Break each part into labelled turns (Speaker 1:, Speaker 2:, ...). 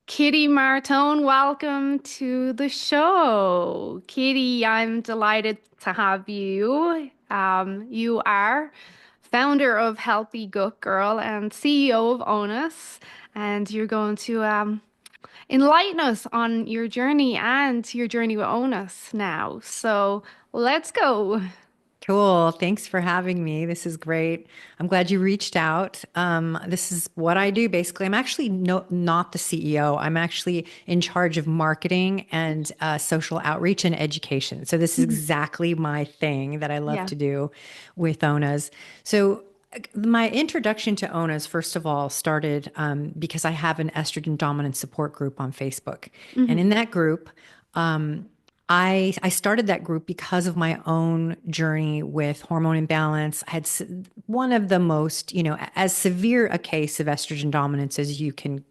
Speaker 1: Kitty Martone, welcome to the show. Kitty, I'm delighted to have you. You are founder of Healthy Gut Girl and CEO of ONAS, and you're going to enlighten us on your journey with ONAS now. So let's go.
Speaker 2: Cool. Thanks for having me. This is great. I'm glad you reached out. This is what I do basically. I'm actually not the CEO. I'm actually in charge of marketing and social outreach and education. So this is
Speaker 1: Mhm.
Speaker 2: exactly my thing that I love
Speaker 1: Yeah.
Speaker 2: to do with ONAs. So my introduction to ONAs, first of all, started because I have an estrogen dominant support group on Facebook. And
Speaker 1: Hmm.
Speaker 2: in that group, I started that group because of my own journey with hormone imbalance. I had one of the most, as severe a case of estrogen dominance as you can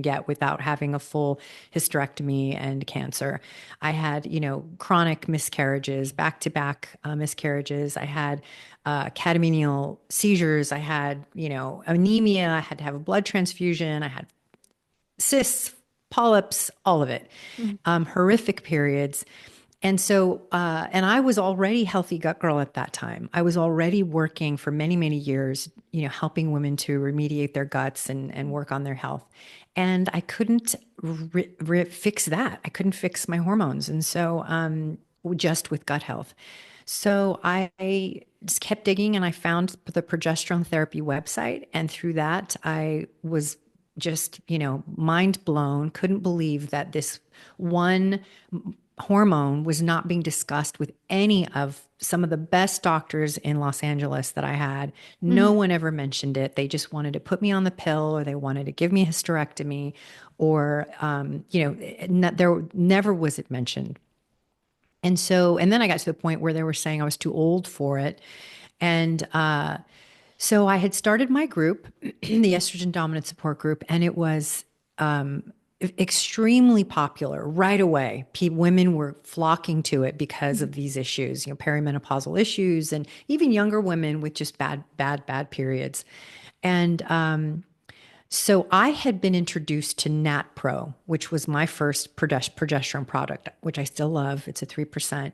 Speaker 2: get without having a full hysterectomy and cancer. I had, chronic miscarriages, back-to-back miscarriages. I had catamenial seizures. I had, anemia. I had to have a blood transfusion. I had cysts, polyps, all of it,
Speaker 1: Hmm.
Speaker 2: horrific periods. And I was already healthy gut girl at that time. I was already working for many, many years, helping women to remediate their guts and work on their health. And I couldn't fix that. I couldn't fix my hormones. And so, just with gut health. So I just kept digging and I found the progesterone therapy website. And through that, I was just, mind blown, couldn't believe that this one hormone was not being discussed with any of some of the best doctors in Los Angeles that I had. No
Speaker 1: Hmm.
Speaker 2: one ever mentioned it. They just wanted to put me on the pill or they wanted to give me a hysterectomy or, there never was it mentioned. And then I got to the point where they were saying I was too old for it. And so I had started my group, the estrogen dominant support group, and it was extremely popular right away. Women were flocking to it because of these issues, perimenopausal issues, and even younger women with just bad periods. And so I had been introduced to Nat Pro, which was my first progesterone product, which I still love. It's a 3%.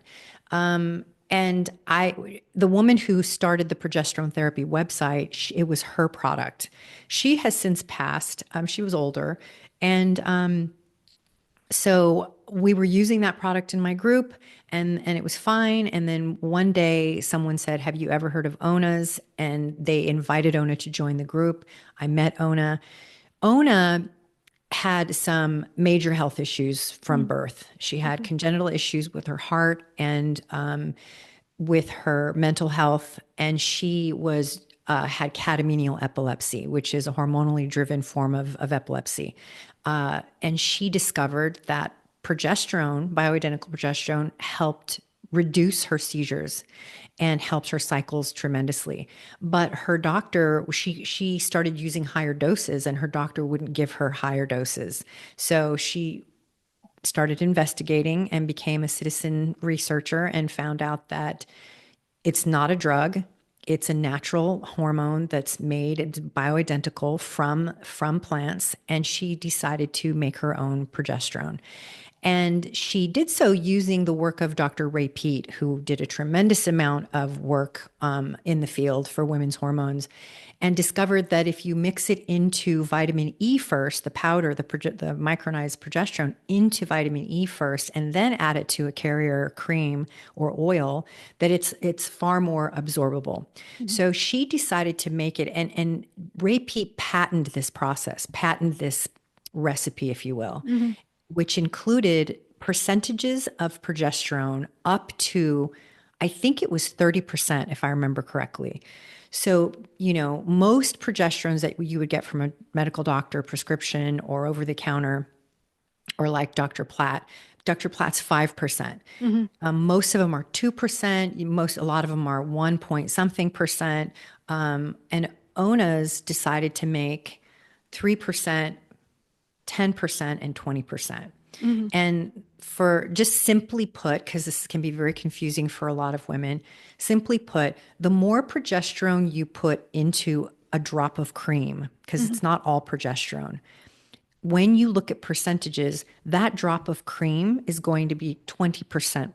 Speaker 2: The woman who started the progesterone therapy website, it was her product. She has since passed. She was older. And so we were using that product in my group and it was fine. And then one day someone said, "Have you ever heard of ONAs?" And they invited Ona to join the group. I met Ona. Ona had some major health issues from birth. She had
Speaker 1: Hmm.
Speaker 2: congenital issues with her heart and with her mental health, and she was had catamenial epilepsy, which is a hormonally driven form of epilepsy. And she discovered that progesterone, bioidentical progesterone, helped reduce her seizures and helped her cycles tremendously. But her doctor, she started using higher doses, and her doctor wouldn't give her higher doses. So she started investigating and became a citizen researcher and found out that it's not a drug. It's a natural hormone that's made, it's bioidentical from plants, and she decided to make her own progesterone. And she did so using the work of Dr. Ray Peat, who did a tremendous amount of work in the field for women's hormones, and discovered that if you mix it into vitamin E first, the powder, the micronized progesterone into vitamin E first, and then add it to a carrier cream or oil, that it's far more absorbable.
Speaker 1: Hmm.
Speaker 2: So she decided to make it, and Ray Peat patented this process, patented this recipe, if you will,
Speaker 1: Hmm.
Speaker 2: which included percentages of progesterone up to, I think it was 30%, if I remember correctly. So, most progesterones that you would get from a medical doctor, prescription, or over the counter, or like Dr. Platt, Dr. Platt's 5%.
Speaker 1: Hmm.
Speaker 2: Most of them are 2%. A lot of them are 1 point something percent. And ONAS decided to make 3%, 10%, and 20%.
Speaker 1: Hmm.
Speaker 2: And for just simply put, because this can be very confusing for a lot of women, simply put, the more progesterone you put into a drop of cream, because
Speaker 1: Hmm.
Speaker 2: it's not all progesterone, when you look at percentages, that drop of cream is going to be 20%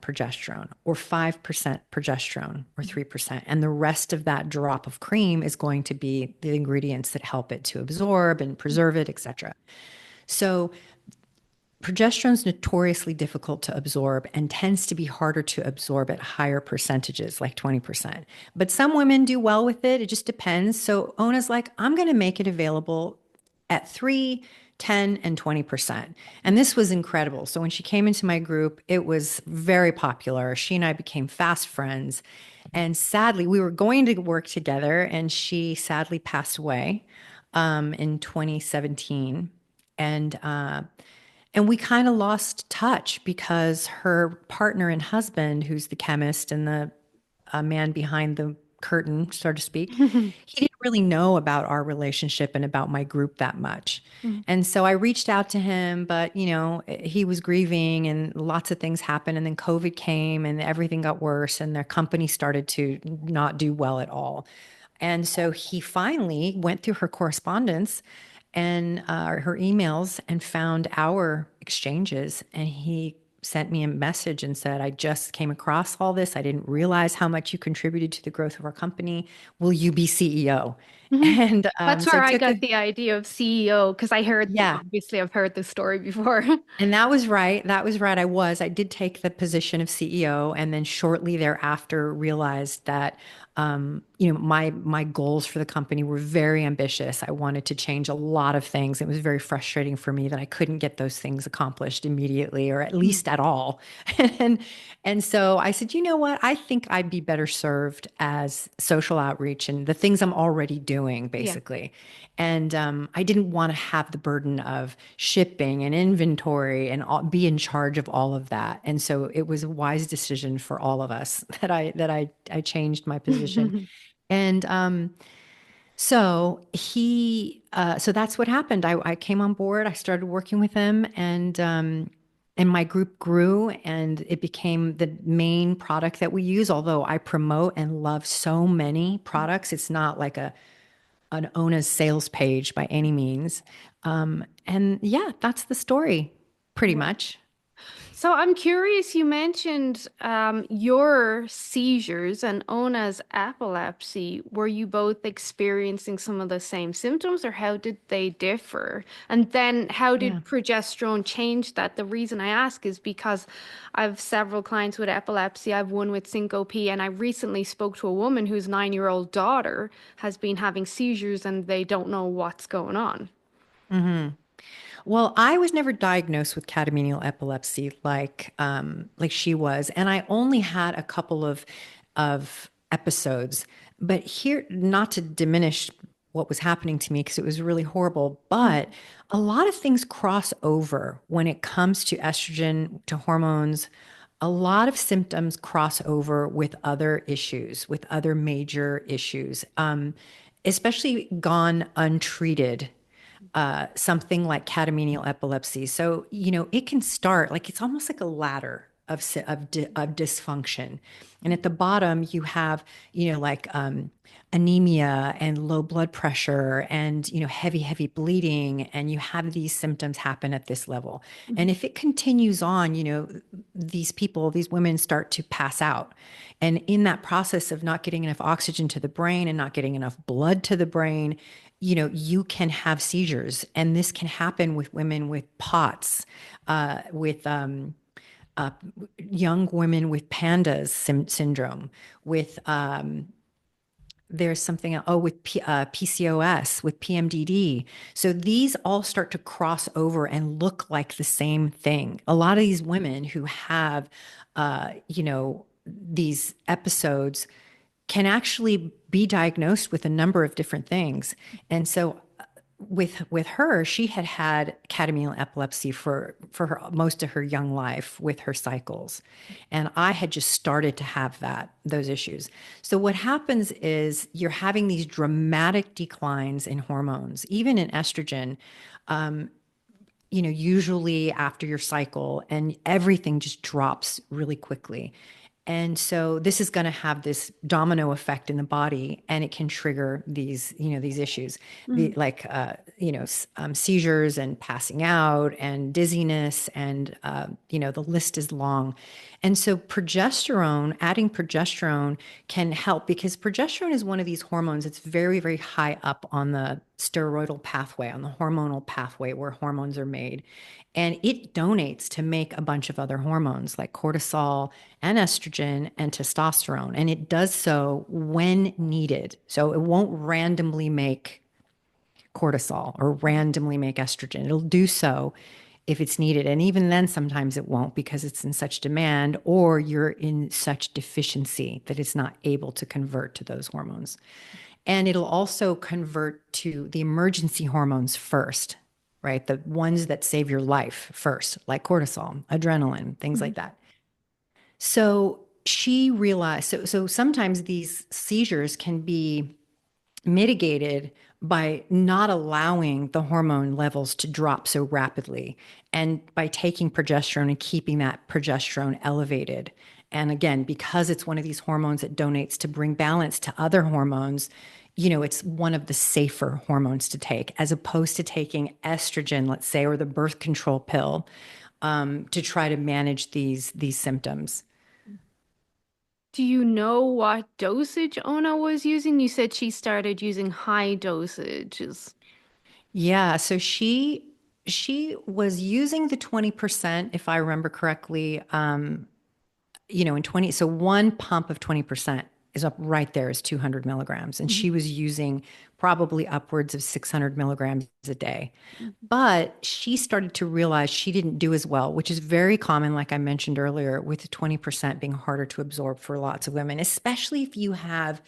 Speaker 2: progesterone or 5% progesterone or 3%. And the rest of that drop of cream is going to be the ingredients that help it to absorb and preserve it, etc. So progesterone is notoriously difficult to absorb and tends to be harder to absorb at higher percentages, like 20%. But some women do well with it. It just depends. So ONA's like, I'm going to make it available at 3, 10, and 20%. And this was incredible. So when she came into my group, it was very popular. She and I became fast friends. And sadly, we were going to work together, and she sadly passed away in 2017. And and we kind of lost touch because her partner and husband, who's the chemist and the man behind the curtain, so to speak, he didn't really know about our relationship and about my group that much. And so I reached out to him, but he was grieving and lots of things happened. And then COVID came and everything got worse, and their company started to not do well at all. And so he finally went through her correspondence and her emails and found our exchanges. And he sent me a message and said, I just came across all this. I didn't realize how much you contributed to the growth of our company. Will you be CEO?
Speaker 1: Mhm.
Speaker 2: And
Speaker 1: That's
Speaker 2: so
Speaker 1: where
Speaker 2: it
Speaker 1: I
Speaker 2: took
Speaker 1: got the idea of CEO because
Speaker 2: yeah.
Speaker 1: obviously, I've heard this story before.
Speaker 2: And that was right. That was right. I did take the position of CEO, and then shortly thereafter realized that, my goals for the company were very ambitious. I wanted to change a lot of things. It was very frustrating for me that I couldn't get those things accomplished immediately, or at
Speaker 1: Mm.
Speaker 2: least at all. and and so I said, you know what? I think I'd be better served as social outreach and the things I'm already doing,
Speaker 1: Yeah.
Speaker 2: basically. And I didn't want to have the burden of shipping and inventory and be in charge of all of that. And so it was a wise decision for all of us that I changed my position. And so that's what happened. I came on board. I started working with him, and my group grew, and it became the main product that we use. Although I promote and love so many products, it's not like an ONAS sales page by any means. And yeah, that's the story, pretty much.
Speaker 1: So I'm curious, you mentioned your seizures and Ona's epilepsy. Were you both experiencing some of the same symptoms, or how did they differ? And then how
Speaker 2: Yeah.
Speaker 1: did progesterone change that? The reason I ask is because I've several clients with epilepsy. I've one with syncope, and I recently spoke to a woman whose 9-year-old daughter has been having seizures and they don't know what's going on.
Speaker 2: hmm Well, I was never diagnosed with catamenial epilepsy like she was, and I only had a couple of episodes. But here, not to diminish what was happening to me because it was really horrible, but a lot of things cross over when it comes to estrogen, to hormones. A lot of symptoms cross over with other issues, with other major issues, especially gone untreated, something like catamenial epilepsy. So, it can start like it's almost like a ladder of dysfunction. And at the bottom, you have, like anemia and low blood pressure and, heavy, heavy bleeding. And you have these symptoms happen at this level. And if it continues on, these women start to pass out. And in that process of not getting enough oxygen to the brain and not getting enough blood to the brain, you can have seizures. And this can happen with women with POTS, with uh, young women with pandas syndrome, with there's something else, with PCOS, with PMDD. So these all start to cross over and look like the same thing. A lot of these women who have, these episodes can actually be diagnosed with a number of different things. And so with her, she had had catamenial epilepsy for her most of her young life with her cycles, and I had just started to have those issues. So what happens is you're having these dramatic declines in hormones, even in estrogen, usually after your cycle, and everything just drops really quickly. And so this is going to have this domino effect in the body, and it can trigger these, these issues,
Speaker 1: Mm-hmm.
Speaker 2: seizures and passing out and dizziness, and the list is long. And so adding progesterone can help, because progesterone is one of these hormones that's very, very high up on the steroidal pathway, on the hormonal pathway where hormones are made. And it donates to make a bunch of other hormones like cortisol and estrogen and testosterone. And it does so when needed. So it won't randomly make cortisol or randomly make estrogen. It'll do so if it's needed. And even then, sometimes it won't, because it's in such demand or you're in such deficiency that it's not able to convert to those hormones. And it'll also convert to the emergency hormones first, right? The ones that save your life first, like cortisol, adrenaline, things like that. So she realized, so sometimes these seizures can be mitigated by not allowing the hormone levels to drop so rapidly, and by taking progesterone and keeping that progesterone elevated. And again, because it's one of these hormones that donates to bring balance to other hormones, it's one of the safer hormones to take, as opposed to taking estrogen, let's say, or the birth control pill, to try to manage these symptoms.
Speaker 1: Do you know what dosage Ona was using? You said she started using high dosages.
Speaker 2: Yeah, so she was using the 20%, if I remember correctly, in 20, so one pump of 20% is up right there is 200 milligrams. And she was using probably upwards of 600 milligrams a day. But she started to realize she didn't do as well, which is very common, like I mentioned earlier, with 20% being harder to absorb for lots of women, especially if you have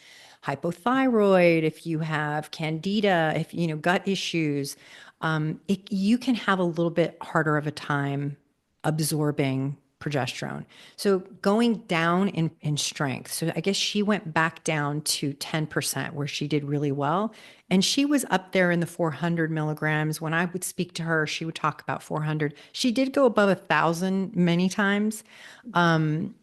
Speaker 2: hypothyroid, if you have candida, if gut issues. You can have a little bit harder of a time absorbing progesterone. So going down in strength. So I guess she went back down to 10%, where she did really well. And she was up there in the 400 milligrams. When I would speak to her, she would talk about 400. She did go above 1,000 many times. And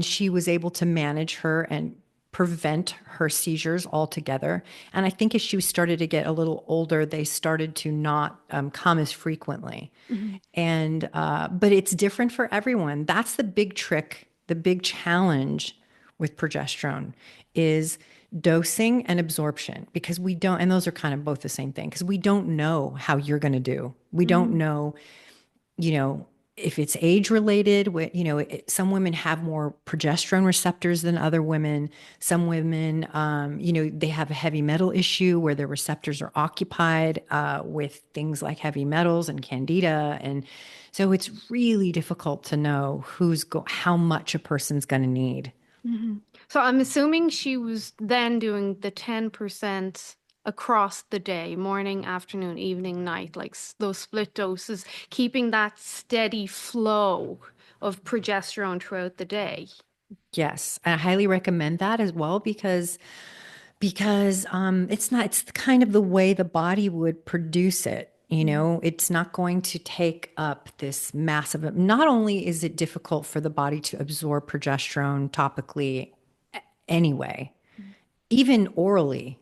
Speaker 2: she was able to manage her and prevent her seizures altogether. And I think as she started to get a little older, they started to not come as frequently.
Speaker 1: Mhm.
Speaker 2: And but it's different for everyone. That's the big trick, the big challenge with progesterone is dosing and absorption, because we don't, and those are kind of both the same thing, because we don't know how you're going to do. We don't
Speaker 1: Mhm.
Speaker 2: know, you know, if it's age related. Some women have more progesterone receptors than other women. Some women, they have a heavy metal issue where their receptors are occupied with things like heavy metals and candida. And so it's really difficult to know how much a person's going to need.
Speaker 1: Mhm. So I'm assuming she was then doing the 10% across the day, morning, afternoon, evening, night, like those split doses, keeping that steady flow of progesterone throughout the day.
Speaker 2: Yes, I highly recommend that as well, because it's kind of the way the body would produce it. It's not going to take up this massive. Not only is it difficult for the body to absorb progesterone topically anyway, even orally,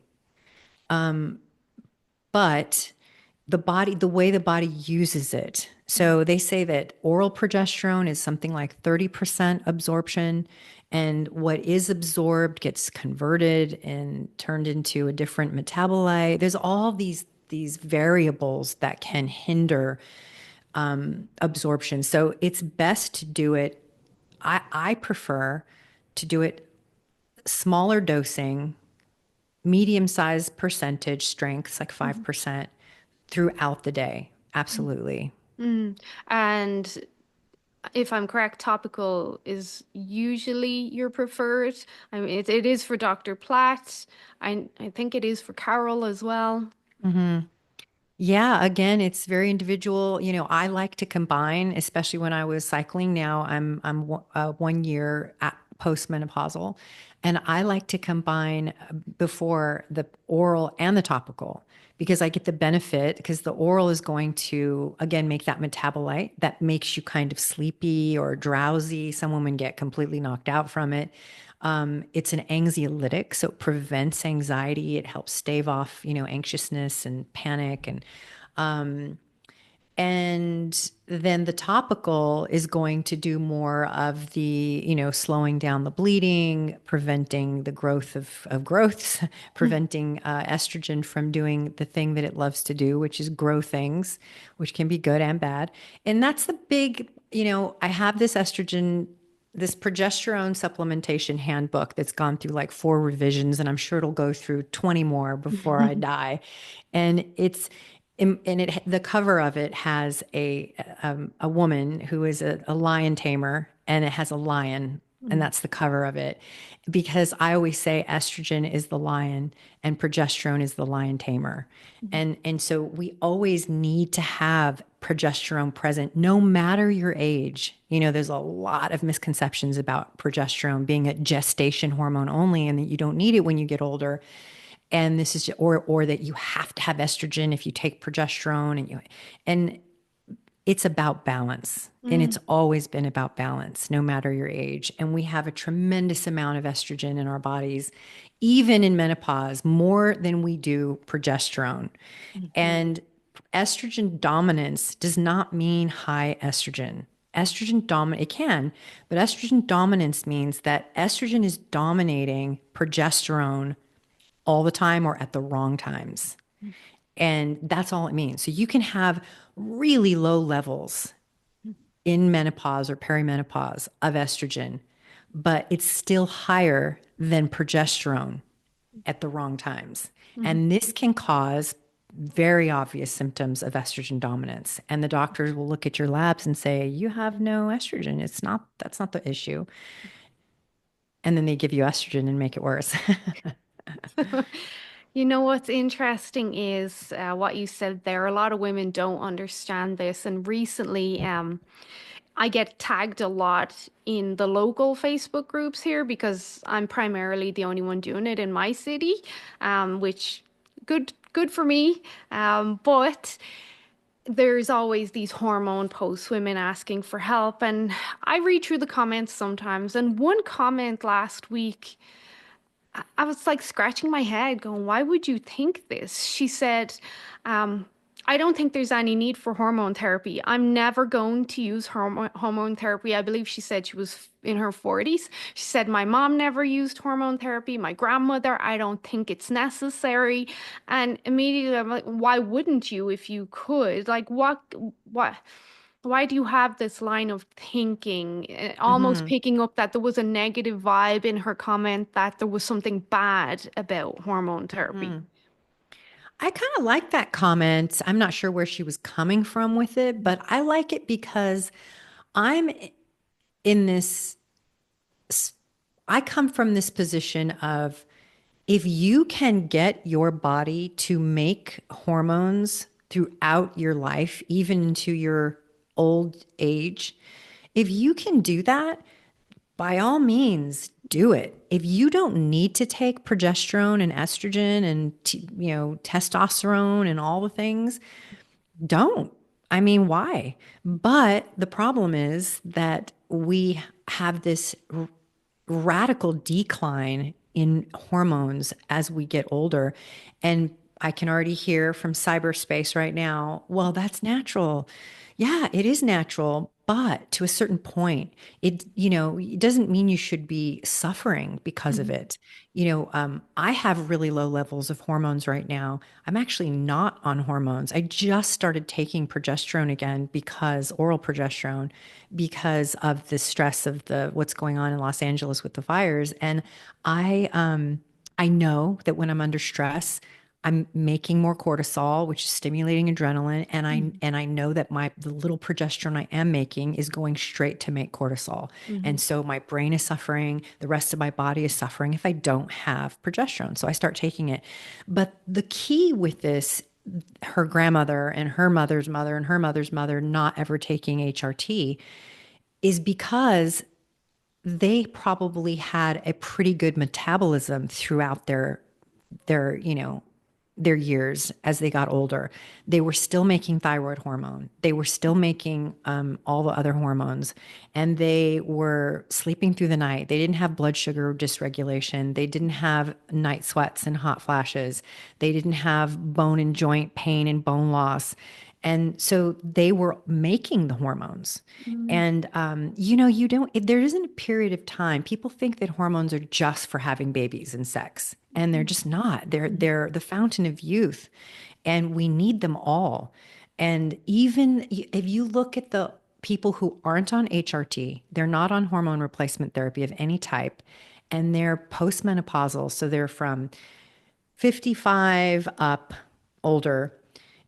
Speaker 2: but the way the body uses it. So they say that oral progesterone is something like 30% absorption, and what is absorbed gets converted and turned into a different metabolite. There's all these variables that can hinder absorption. So it's best to do it. I prefer to do it smaller dosing, medium sized percentage strengths, like
Speaker 1: Mhm.
Speaker 2: 5% throughout the day. Absolutely.
Speaker 1: Mm. And if I'm correct, topical is usually your preferred. I mean, it is for Dr. Platt. I think it is for Carol as well.
Speaker 2: Yeah, again, it's very individual. I like to combine, especially when I was cycling. Now I'm 1 year at postmenopausal, and I like to combine before the oral and the topical, because I get the benefit because the oral is going to, again, make that metabolite that makes you kind of sleepy or drowsy. Some women get completely knocked out from it. It's an anxiolytic, so it prevents anxiety. It helps stave off, anxiousness and panic. And then the topical is going to do more of the, slowing down the bleeding, preventing the growth of growths, preventing estrogen from doing the thing that it loves to do, which is grow things, which can be good and bad. And that's the big, I have this progesterone supplementation handbook that's gone through like 4 revisions, and I'm sure it'll go through 20 more before I die. And the cover of it has a woman who is a lion tamer, and it has a lion, and that's the cover of it. Because I always say estrogen is the lion and progesterone is the lion tamer. And so we always need to have progesterone present no matter your age. There's a lot of misconceptions about progesterone being a gestation hormone only and that you don't need it when you get older. And this is, or that you have to have estrogen if you take progesterone, and it's about balance. And it's always been about balance, no matter your age. And we have a tremendous amount of estrogen in our bodies, even in menopause, more than we do progesterone. And estrogen dominance does not mean high estrogen. Estrogen dominant, it can, but estrogen dominance means that estrogen is dominating progesterone all the time or at the wrong times. And that's all it means. So you can have really low levels in menopause or perimenopause of estrogen, but it's still higher than progesterone at the wrong times. And this can cause very obvious symptoms of estrogen dominance. And the doctors will look at your labs and say, you have no estrogen. That's not the issue. And then they give you estrogen and make it worse.
Speaker 1: You know what's interesting is what you said there. A lot of women don't understand this, and recently, I get tagged a lot in the local Facebook groups here because I'm primarily the only one doing it in my city, which good for me. But there's always these hormone posts, women asking for help, and I read through the comments sometimes. And one comment last week, I was like scratching my head, going, why would you think this? She said, I don't think there's any need for hormone therapy. I'm never going to use hormone therapy. I believe she said she was in her 40s. She said, my mom never used hormone therapy. My grandmother, I don't think it's necessary. And immediately I'm like, why wouldn't you if you could? Like, what? Why do you have this line of thinking, almost
Speaker 2: Mhm.
Speaker 1: picking up that there was a negative vibe in her comment that there was something bad about hormone therapy?
Speaker 2: Mhm. I kind of like that comment. I'm not sure where she was coming from with it, but I like it because I'm in this, I come from this position of if you can get your body to make hormones throughout your life, even into your old age, if you can do that, by all means, do it. If you don't need to take progesterone and estrogen and testosterone and all the things, don't. I mean, why? But the problem is that we have this radical decline in hormones as we get older. And I can already hear from cyberspace right now, well, that's natural. Yeah, it is natural, but to a certain point, it doesn't mean you should be suffering because of
Speaker 1: Mhm.
Speaker 2: it. I have really low levels of hormones right now. I'm actually not on hormones. I just started taking progesterone again because oral progesterone because of the stress of the what's going on in Los Angeles with the fires. And I know that when I'm under stress, I'm making more cortisol, which is stimulating adrenaline, and I know that the little progesterone I am making is going straight to make cortisol. And
Speaker 1: Mhm.
Speaker 2: so my brain is suffering, the rest of my body is suffering if I don't have progesterone. So I start taking it. But the key with this, her grandmother and her mother's mother and her mother's mother not ever taking HRT is because they probably had a pretty good metabolism throughout their their years as they got older. They were still making thyroid hormone. They were still making all the other hormones, and they were sleeping through the night. They didn't have blood sugar dysregulation. They didn't have night sweats and hot flashes. They didn't have bone and joint pain and bone loss. And so they were making the hormones.
Speaker 1: Mm,
Speaker 2: And, you don't, there isn't a period of time. People think that hormones are just for having babies and sex, and they're just not. They're the fountain of youth, and we need them all. And even if you look at the people who aren't on HRT, they're not on hormone replacement therapy of any type, and they're postmenopausal. So they're from 55 up, older,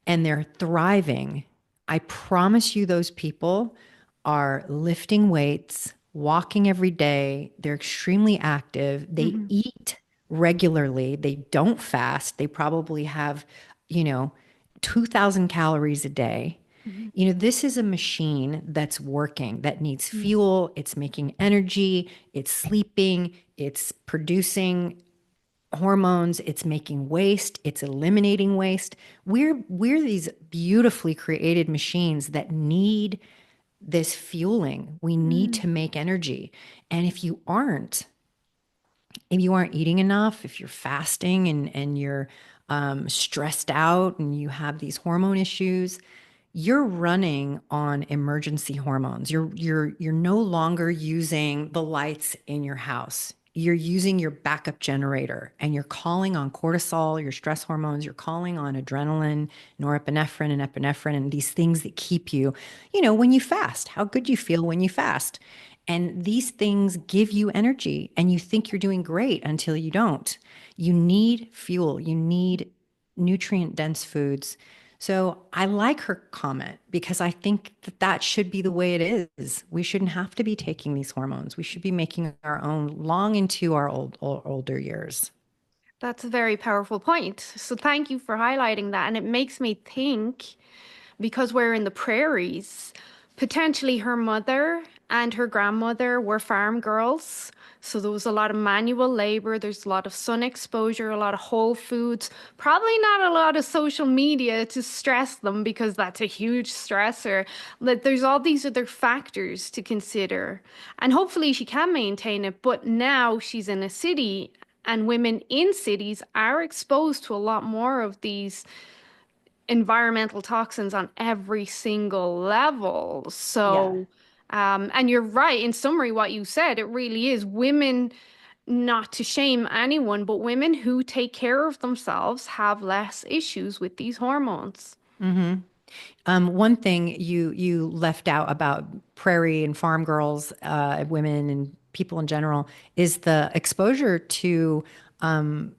Speaker 2: and they're thriving. I promise you, those people are lifting weights, walking every day. They're extremely active. They
Speaker 1: mhm,
Speaker 2: eat regularly. They don't fast. They probably have, you know, 2,000 calories a day.
Speaker 1: mhm,
Speaker 2: This is a machine that's working, that needs
Speaker 1: mhm.
Speaker 2: fuel. It's making energy. It's sleeping. It's producing hormones, it's making waste, it's eliminating waste. We're these beautifully created machines that need this fueling. We need
Speaker 1: Mm.
Speaker 2: to make energy. And if you aren't eating enough, if you're fasting and you're stressed out and you have these hormone issues, you're running on emergency hormones. You're no longer using the lights in your house. You're using your backup generator, and you're calling on cortisol, your stress hormones. You're calling on adrenaline, norepinephrine, and epinephrine, and these things that keep you, when you fast, how good you feel when you fast. And these things give you energy, and you think you're doing great until you don't. You need fuel, you need nutrient dense foods. So I like her comment because I think that that should be the way it is. We shouldn't have to be taking these hormones. We should be making our own long into our older years.
Speaker 1: That's a very powerful point. So thank you for highlighting that. And it makes me think, because we're in the prairies, potentially her mother and her grandmother were farm girls. So there was a lot of manual labor, there's a lot of sun exposure, a lot of whole foods, probably not a lot of social media to stress them because that's a huge stressor. Like there's all these other factors to consider. And hopefully she can maintain it, but now she's in a city and women in cities are exposed to a lot more of these environmental toxins on every single level.
Speaker 2: Yeah.
Speaker 1: And you're right, in summary, what you said, it really is women, not to shame anyone, but women who take care of themselves have less issues with these hormones.
Speaker 2: hmm One thing you left out about prairie and farm girls, women and people in general, is the exposure to, um,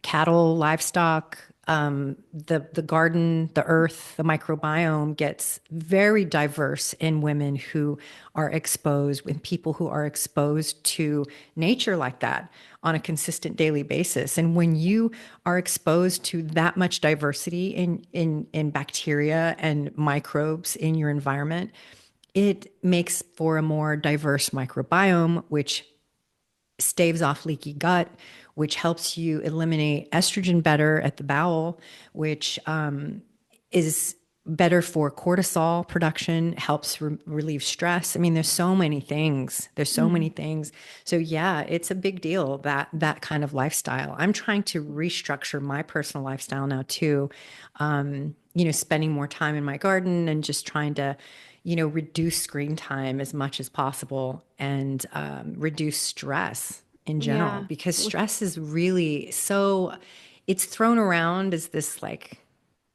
Speaker 2: cattle, livestock, the garden, the earth, the microbiome gets very diverse in women who are exposed, in people who are exposed to nature like that on a consistent daily basis. And when you are exposed to that much diversity in bacteria and microbes in your environment, it makes for a more diverse microbiome, which staves off leaky gut, which helps you eliminate estrogen better at the bowel, which is better for cortisol production, helps relieve stress. I mean, there's so many things. There's so many
Speaker 1: Mhm.
Speaker 2: things. So yeah, it's a big deal, that kind of lifestyle. I'm trying to restructure my personal lifestyle now too. Spending more time in my garden and just trying to reduce screen time as much as possible, and reduce stress in general,
Speaker 1: Yeah.
Speaker 2: because
Speaker 1: Wh-
Speaker 2: stress is really so, it's thrown around as this like,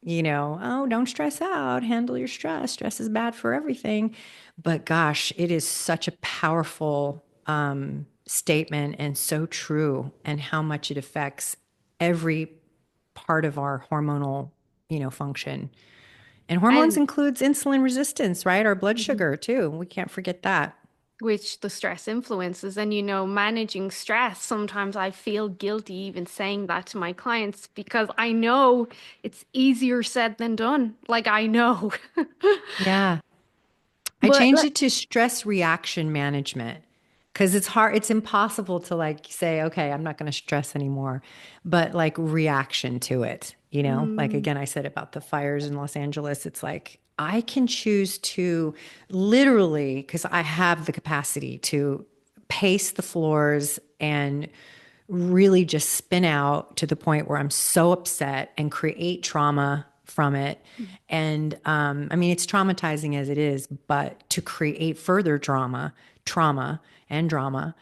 Speaker 2: oh, don't stress out, handle your stress. Stress is bad for everything. But gosh, it is such a powerful statement, and so true, and how much it affects every part of our hormonal, function. And hormones
Speaker 1: And
Speaker 2: includes insulin resistance, right? Our blood
Speaker 1: Mhm.
Speaker 2: sugar too. We can't forget that.
Speaker 1: which the stress influences. And, managing stress, sometimes I feel guilty even saying that to my clients because I know it's easier said than done. Like, I know.
Speaker 2: Yeah. I
Speaker 1: But
Speaker 2: changed it to stress reaction management. Because it's hard, it's impossible to like say, okay, I'm not going to stress anymore, but like reaction to it, you know? Like
Speaker 1: Mm,
Speaker 2: again, I said about the fires in Los Angeles, it's like I can choose to literally, because I have the capacity to pace the floors and really just spin out to the point where I'm so upset and create trauma from it. And I mean, it's traumatizing as it is, but to create further trauma and drama.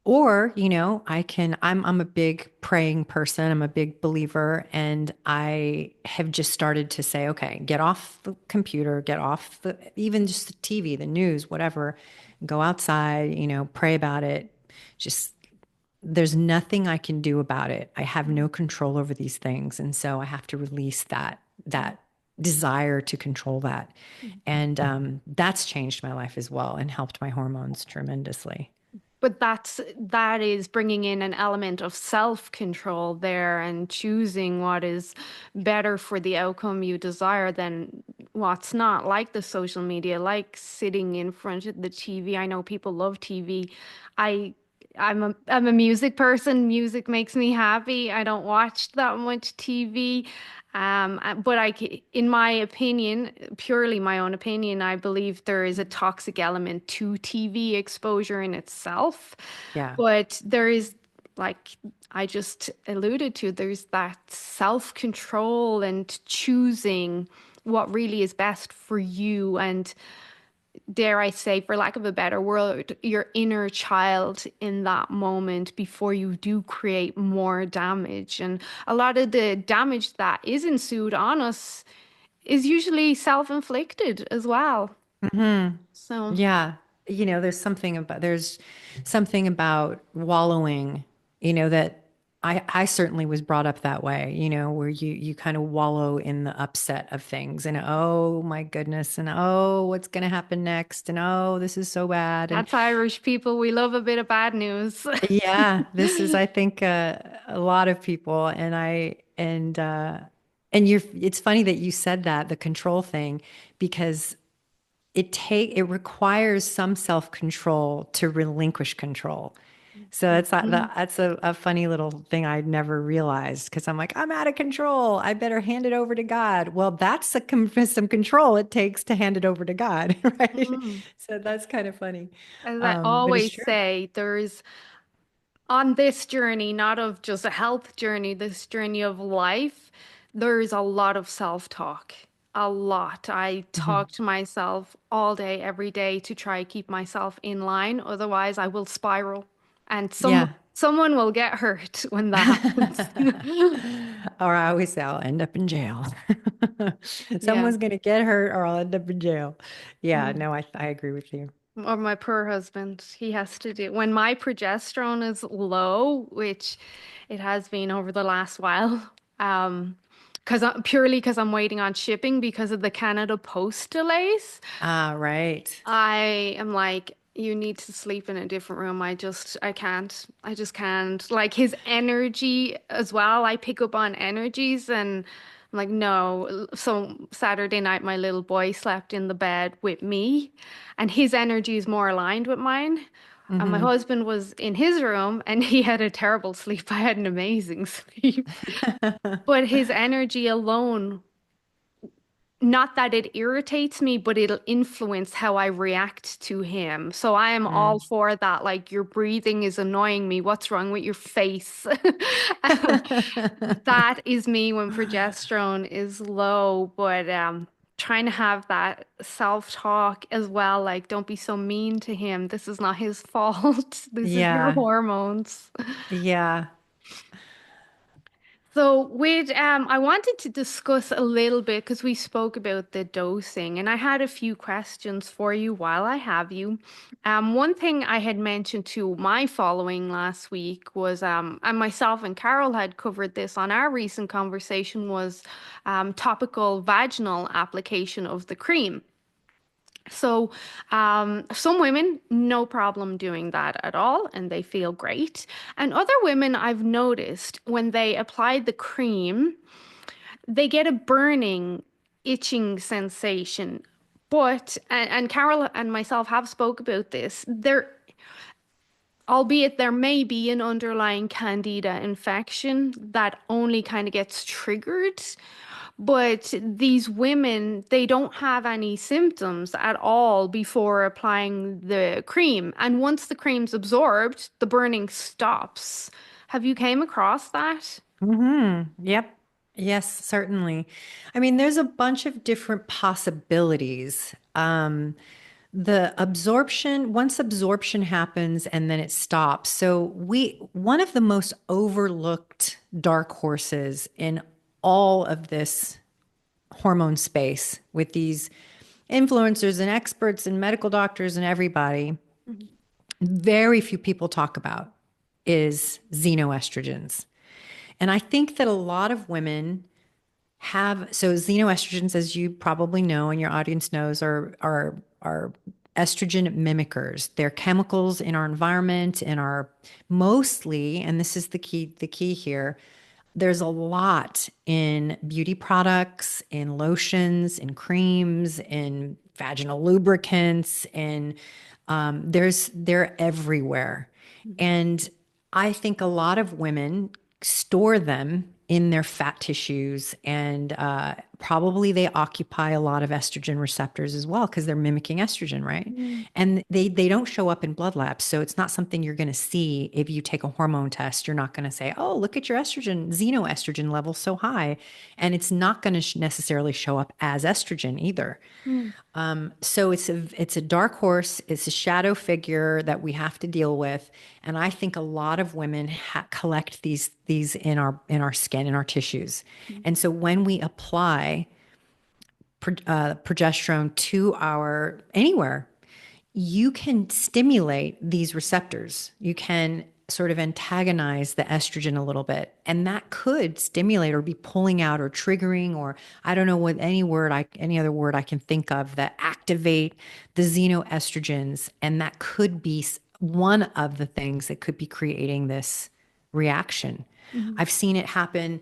Speaker 2: Or, you know, I'm a big praying person. I'm a big believer. And I have just started to say, okay, get off the computer, get off even just the TV, the news, whatever, go outside, you know, pray about it. Just there's nothing I can do about it. I have no control over these things. And so I have to release that desire to control that. And that's changed my life as well and helped my hormones tremendously.
Speaker 1: but that is bringing in an element of self-control there and choosing what is better for the outcome you desire than what's not, like the social media, like sitting in front of the TV. I know people love TV. I I'm a music person. Music makes me happy. I don't watch that much TV. But in my opinion, purely my own opinion, I believe there is a toxic element to TV exposure in itself.
Speaker 2: Yeah.
Speaker 1: But there is, like I just alluded to, there's that self-control and choosing what really is best for you. And dare I say, for lack of a better word, your inner child in that moment before you do create more damage. And a lot of the damage that is ensued on us is usually self-inflicted as well.
Speaker 2: Hmm.
Speaker 1: So
Speaker 2: Yeah. You know, there's something about wallowing, you know, that I certainly was brought up that way, you know, where you kind of wallow in the upset of things and oh my goodness and oh what's going to happen next and oh this is so bad and
Speaker 1: that's Irish people. We love a bit of bad news.
Speaker 2: yeah, this is I think a lot of people and you're it's funny that you said that the control thing because it requires some self-control to relinquish control. So that's a funny little thing I'd never realized because I'm like, I'm out of control. I better hand it over to God. Well, that's some control it takes to hand it over to God, right?
Speaker 1: Mm.
Speaker 2: So that's kind of funny.
Speaker 1: As I
Speaker 2: But it's
Speaker 1: always
Speaker 2: true.
Speaker 1: say, there's on this journey, not of just a health journey, this journey of life, there's a lot of self-talk. A lot. I
Speaker 2: Mhm.
Speaker 1: talk to myself all day, every day to try keep myself in line. Otherwise, I will spiral. And
Speaker 2: Yeah.
Speaker 1: someone will get hurt when that happens.
Speaker 2: Or I always say I'll end up in jail.
Speaker 1: Yeah.
Speaker 2: Someone's gonna get hurt or I'll end up in jail. Yeah,
Speaker 1: Mm.
Speaker 2: no, I agree with you.
Speaker 1: Or my poor husband, he has to do when my progesterone is low, which it has been over the last while. Purely because I'm waiting on shipping because of the Canada Post delays.
Speaker 2: Ah, right.
Speaker 1: I am like, you need to sleep in a different room. I can't. I just can't. Like his energy as well. I pick up on energies and I'm like, no. So Saturday night, my little boy slept in the bed with me and his energy is more aligned with mine. And my
Speaker 2: Hmm.
Speaker 1: husband was in his room and he had a terrible sleep. I had an amazing sleep. But his energy alone, not that it irritates me, but it'll influence how I react to him. So I am all
Speaker 2: Mm.
Speaker 1: for that. Like, your breathing is annoying me. What's wrong with your face? That is me when progesterone is low, but trying to have that self-talk as well. Like, don't be so mean to him. This is not his fault. This is your
Speaker 2: Yeah.
Speaker 1: hormones.
Speaker 2: Yeah.
Speaker 1: So, I wanted to discuss a little bit because we spoke about the dosing, and I had a few questions for you while I have you. One thing I had mentioned to my following last week was, and myself and Carol had covered this on our recent conversation, was topical vaginal application of the cream. So, some women, no problem doing that at all, and they feel great. And other women, I've noticed when they apply the cream, they get a burning, itching sensation. And Carol and myself have spoke about this. albeit there may be an underlying candida infection that only kind of gets triggered. But these women, they don't have any symptoms at all before applying the cream. And once the cream's absorbed, the burning stops. Have you came across that?
Speaker 2: Yep. Yes, certainly. I mean, there's a bunch of different possibilities. The absorption, once absorption happens and then it stops. So one of the most overlooked dark horses in all of this hormone space with these influencers and experts and medical doctors and everybody,
Speaker 1: Mhm.
Speaker 2: very few people talk about is xenoestrogens. And I think that a lot of women have, so xenoestrogens, as you probably know and your audience knows, are estrogen mimickers. They're chemicals in our environment, in our mostly, and this is the key here. There's a lot in beauty products, in lotions, in creams, in vaginal lubricants, and they're everywhere. And I think a lot of women store them in their fat tissues, and probably they occupy a lot of estrogen receptors as well because they're mimicking estrogen, right?
Speaker 1: Mm.
Speaker 2: And they don't show up in blood labs, so it's not something you're going to see if you take a hormone test. You're not going to say, "Oh, look at your estrogen, xenoestrogen level so high," and it's not going to necessarily show up as estrogen either.
Speaker 1: Mm.
Speaker 2: So it's a dark horse. It's a shadow figure that we have to deal with, and I think a lot of women collect these in our skin, in our tissues, and so when we apply progesterone to our anywhere, you can stimulate these receptors. You can sort of antagonize the estrogen a little bit. And that could stimulate or be pulling out or triggering, or I don't know what any other word I can think of that activate the xenoestrogens. And that could be one of the things that could be creating this reaction.
Speaker 1: Mhm.
Speaker 2: I've seen it happen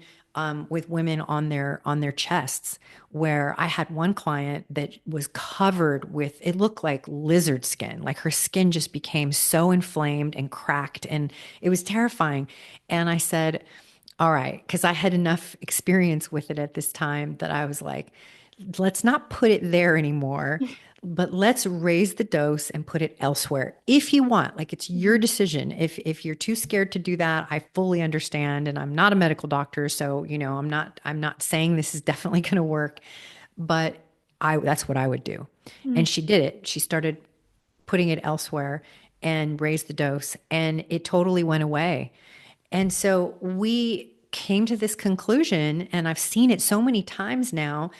Speaker 2: with women on their chests, where I had one client that was covered with, it looked like lizard skin, like her skin just became so inflamed and cracked, and it was terrifying. And I said, all right, because I had enough experience with it at this time that I was like, let's not put it there anymore, but let's raise the dose and put it elsewhere if you want. Like, it's your
Speaker 1: Mhm.
Speaker 2: decision. If you're too scared to do that, I fully understand, and I'm not a medical doctor, so I'm not saying this is definitely going to work, but I that's what I would do.
Speaker 1: Mm.
Speaker 2: And she did it. She started putting it elsewhere and raised the dose, and it totally went away. And so we came to this conclusion, and I've seen it so many times now,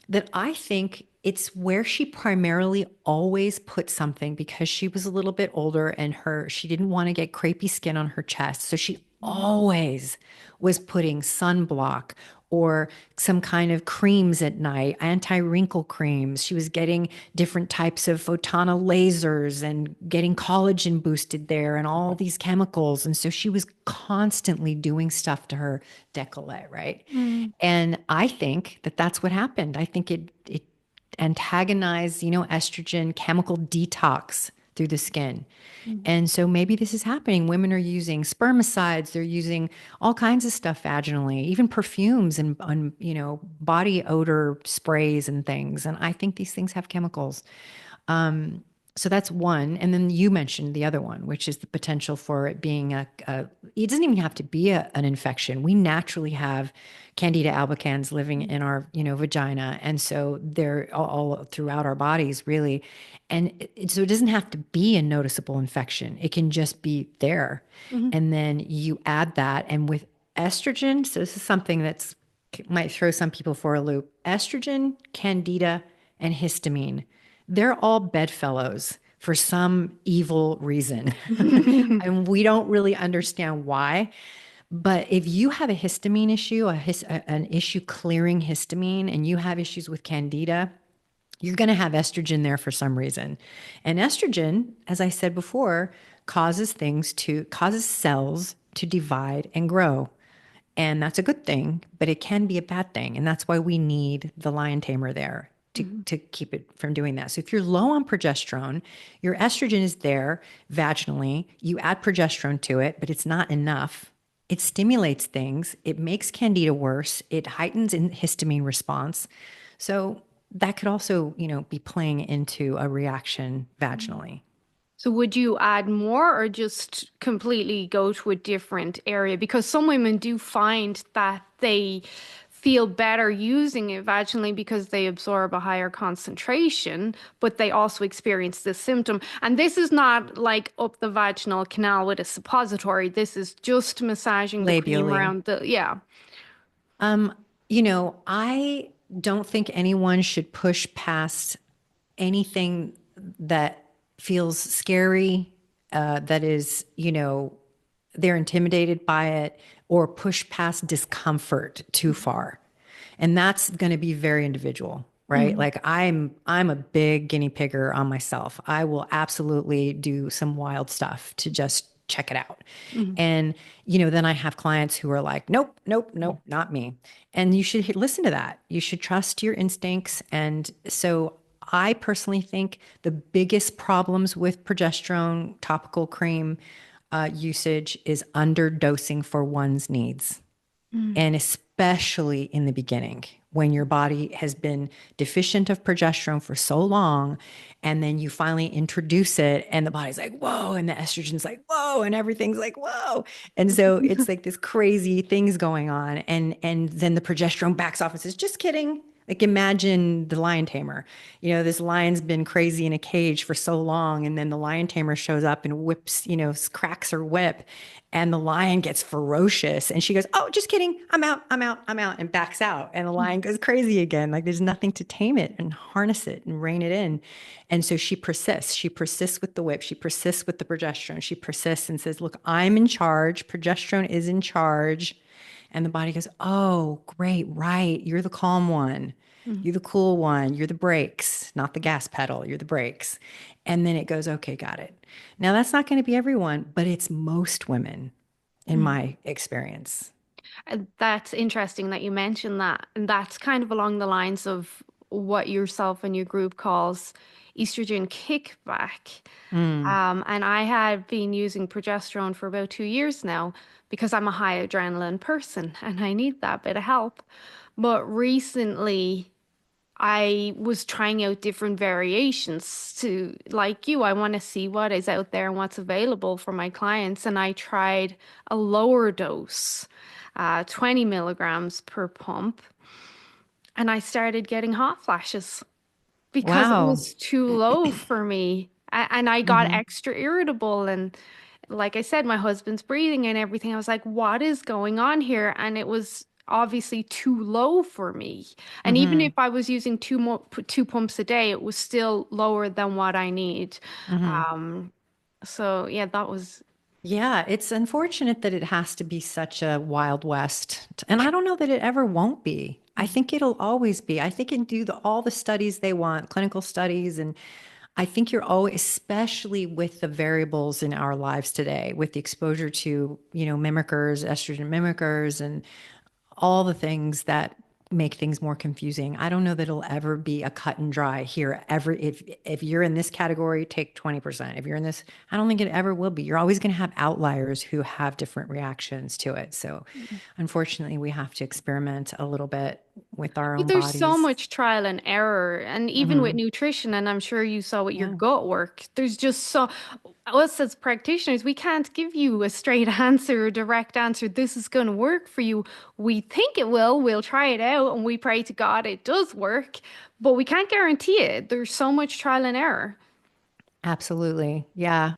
Speaker 2: that I think it's where she primarily always put something, because she was a little bit older and she didn't want to get crepey skin on her chest. So she always was putting sunblock or some kind of creams at night, anti-wrinkle creams. She was getting different types of photona lasers and getting collagen boosted there and all these chemicals. And so she was constantly doing stuff to her décolleté, right?
Speaker 1: Mm.
Speaker 2: And I think that that's what happened. I think it antagonized, estrogen chemical detox through the skin.
Speaker 1: Mm.
Speaker 2: And so maybe this is happening. Women are using spermicides, they're using all kinds of stuff vaginally, even perfumes and body odor sprays and things. And I think these things have chemicals. So that's one. And then you mentioned the other one, which is the potential for it being it doesn't even have to be an infection. We naturally have Candida albicans living in our, vagina. And so they're all throughout our bodies, really. And so it doesn't have to be a noticeable infection. It can just be there.
Speaker 1: Mhm.
Speaker 2: And then you add that. And with estrogen, so this is something that's might throw some people for a loop. Estrogen, Candida, and histamine, they're all bedfellows for some evil reason. And we don't really understand why. But if you have a histamine issue, an issue clearing histamine, and you have issues with Candida, you're going to have estrogen there for some reason. And estrogen, as I said before, causes cells to divide and grow. And that's a good thing, but it can be a bad thing. And that's why we need the lion tamer there.
Speaker 1: Mhm.
Speaker 2: to keep it from doing that. So if you're low on progesterone, your estrogen is there vaginally. You add progesterone to it, but it's not enough. It stimulates things. It makes candida worse. It heightens in histamine response. So that could also, be playing into a reaction vaginally.
Speaker 1: So would you add more or just completely go to a different area? Because some women do find that they feel better using it vaginally because they absorb a higher concentration, but they also experience this symptom. And this is not like up the vaginal canal with a suppository. This is just massaging the cream
Speaker 2: Labially.
Speaker 1: around the, yeah.
Speaker 2: Um, I don't think anyone should push past anything that feels scary, that is, they're intimidated by it, or push past discomfort too far. And that's going to be very individual, right?
Speaker 1: Mhm.
Speaker 2: Like I'm a big guinea pigger on myself. I will absolutely do some wild stuff to just check it out.
Speaker 1: Mhm.
Speaker 2: And then I have clients who are like, nope, nope, nope, not me. And you should listen to that. You should trust your instincts. And so I personally think the biggest problems with progesterone topical cream usage is underdosing for one's needs.
Speaker 1: Mhm.
Speaker 2: And especially in the beginning, when your body has been deficient of progesterone for so long, and then you finally introduce it, and the body's like, whoa, and the estrogen's like, whoa, and everything's like, whoa. And so it's like this crazy things going on. And then the progesterone backs off and says, just kidding. Like imagine the lion tamer. This lion's been crazy in a cage for so long, and then the lion tamer shows up and whips, cracks her whip, and the lion gets ferocious. And she goes, oh, just kidding. I'm out. I'm out. I'm out. And backs out. And the lion goes crazy again. Like there's nothing to tame it and harness it and rein it in. And so she persists. She persists with the whip. She persists with the progesterone. She persists and says, look, I'm in charge. Progesterone is in charge. And the body goes, oh, great. Right. You're the calm one.
Speaker 1: Mhm.
Speaker 2: You're the cool one. You're the brakes, not the gas pedal. You're the brakes. And then it goes, okay, got it. Now, that's not going to be everyone, but it's most women in
Speaker 1: Mhm.
Speaker 2: my experience.
Speaker 1: That's interesting that you mentioned that. And that's kind of along the lines of what yourself and your group calls estrogen kickback.
Speaker 2: Mm,
Speaker 1: And I had been using progesterone for about 2 years now because I'm a high adrenaline person and I need that bit of help. But recently, I was trying out different variations to, like you, I want to see what is out there and what's available for my clients. And I tried a lower dose, 20 milligrams per pump, and I started getting hot flashes because it
Speaker 2: wow.
Speaker 1: was too low for me. And I got
Speaker 2: Hmm.
Speaker 1: extra irritable. And like I said, my husband's breathing and everything. I was like, what is going on here? And it was obviously too low for me. And even if
Speaker 2: Hmm.
Speaker 1: I was using two pumps a day, it was still lower than what I need.
Speaker 2: Hmm.
Speaker 1: Um, so yeah, that was.
Speaker 2: Yeah, it's unfortunate that it has to be such a wild west. And I don't know that it ever won't be. I think it'll always be. I think it can do all the studies they want, clinical studies. And I think you're always, especially with the variables in our lives today, with the exposure to, mimickers, estrogen mimickers, and all the things that make things more confusing. I don't know that it'll ever be a cut and dry here. If you're in this category, take 20%. If you're in this, I don't think it ever will be. You're always going to have outliers who have different reactions to it. So unfortunately, we have to experiment a little bit with our
Speaker 1: But
Speaker 2: own
Speaker 1: there's so
Speaker 2: bodies.
Speaker 1: much trial and error, and even with
Speaker 2: Hmm.
Speaker 1: nutrition, and I'm sure you saw with your
Speaker 2: Yeah.
Speaker 1: gut work, there's just so, us as practitioners, we can't give you a straight answer, a direct answer. This is going to work for you. We think it will, we'll try it out, and we pray to God it does work, but we can't guarantee it. There's so much trial and error.
Speaker 2: Absolutely. Yeah.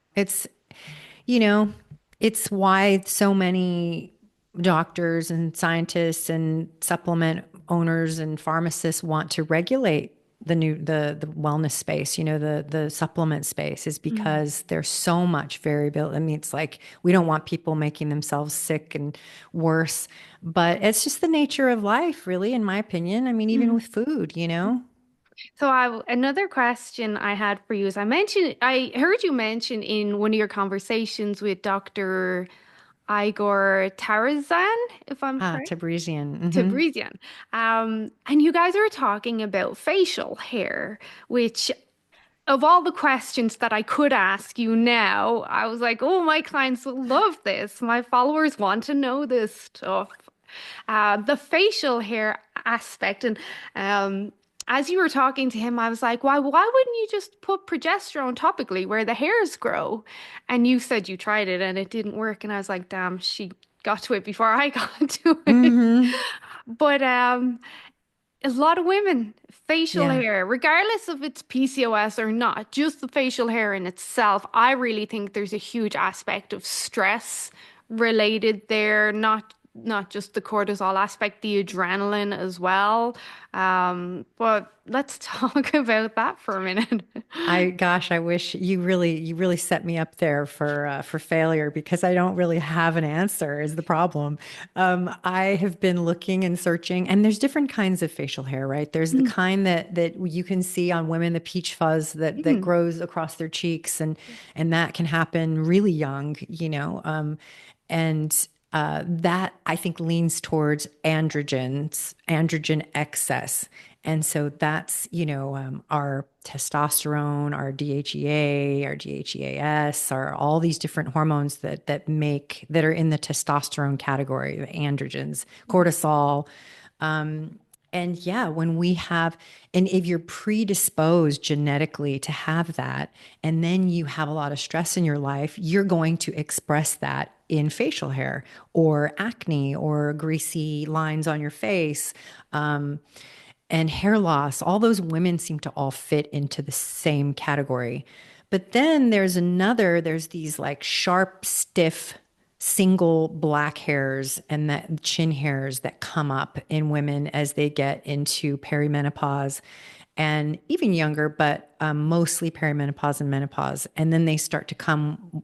Speaker 2: You know, it's why so many doctors and scientists and supplement owners and pharmacists want to regulate the wellness space, the supplement space is
Speaker 1: Mm,
Speaker 2: because there's so much variability. I mean, it's like we don't want people making themselves sick and worse, but it's just the nature of life, really, in my opinion. I mean, even
Speaker 1: mm.
Speaker 2: with food.
Speaker 1: So another question I had for you is I heard you mention in one of your conversations with Dr. Igor Tarazan, if I'm
Speaker 2: Ah,
Speaker 1: correct.
Speaker 2: Tabrizian.
Speaker 1: Tabrizian. And you guys are talking about facial hair, which of all the questions that I could ask you now, I was like, oh, my clients will love this. My followers want to know this stuff. The facial hair aspect. And um, as you were talking to him, I was like, why wouldn't you just put progesterone topically where the hairs grow? And you said you tried it and it didn't work. And I was like, damn, she got to it before I got to it.
Speaker 2: Hmm.
Speaker 1: But a lot of women, facial
Speaker 2: Yeah.
Speaker 1: hair, regardless of it's PCOS or not, just the facial hair in itself, I really think there's a huge aspect of stress related there, not just the cortisol aspect, the adrenaline as well. But let's talk about that for a minute.
Speaker 2: Gosh, I wish you really set me up there for failure because I don't really have an answer is the problem. I have been looking and searching, and there's different kinds of facial hair, right? There's the
Speaker 1: Mm,
Speaker 2: kind that you can see on women, the peach fuzz that
Speaker 1: mm,
Speaker 2: grows across their cheeks, and that can happen really young, and that I think leans towards androgen excess. And so that's, our testosterone, our DHEA, our DHEAS, are all these different hormones that are in the testosterone category, the androgens, cortisol. And yeah, and if you're predisposed genetically to have that, and then you have a lot of stress in your life, you're going to express that in facial hair or acne or greasy lines on your face. And hair loss, all those women seem to all fit into the same category. But then there's these like sharp, stiff, single black hairs and that chin hairs that come up in women as they get into perimenopause and even younger, but mostly perimenopause and menopause. And then they start to come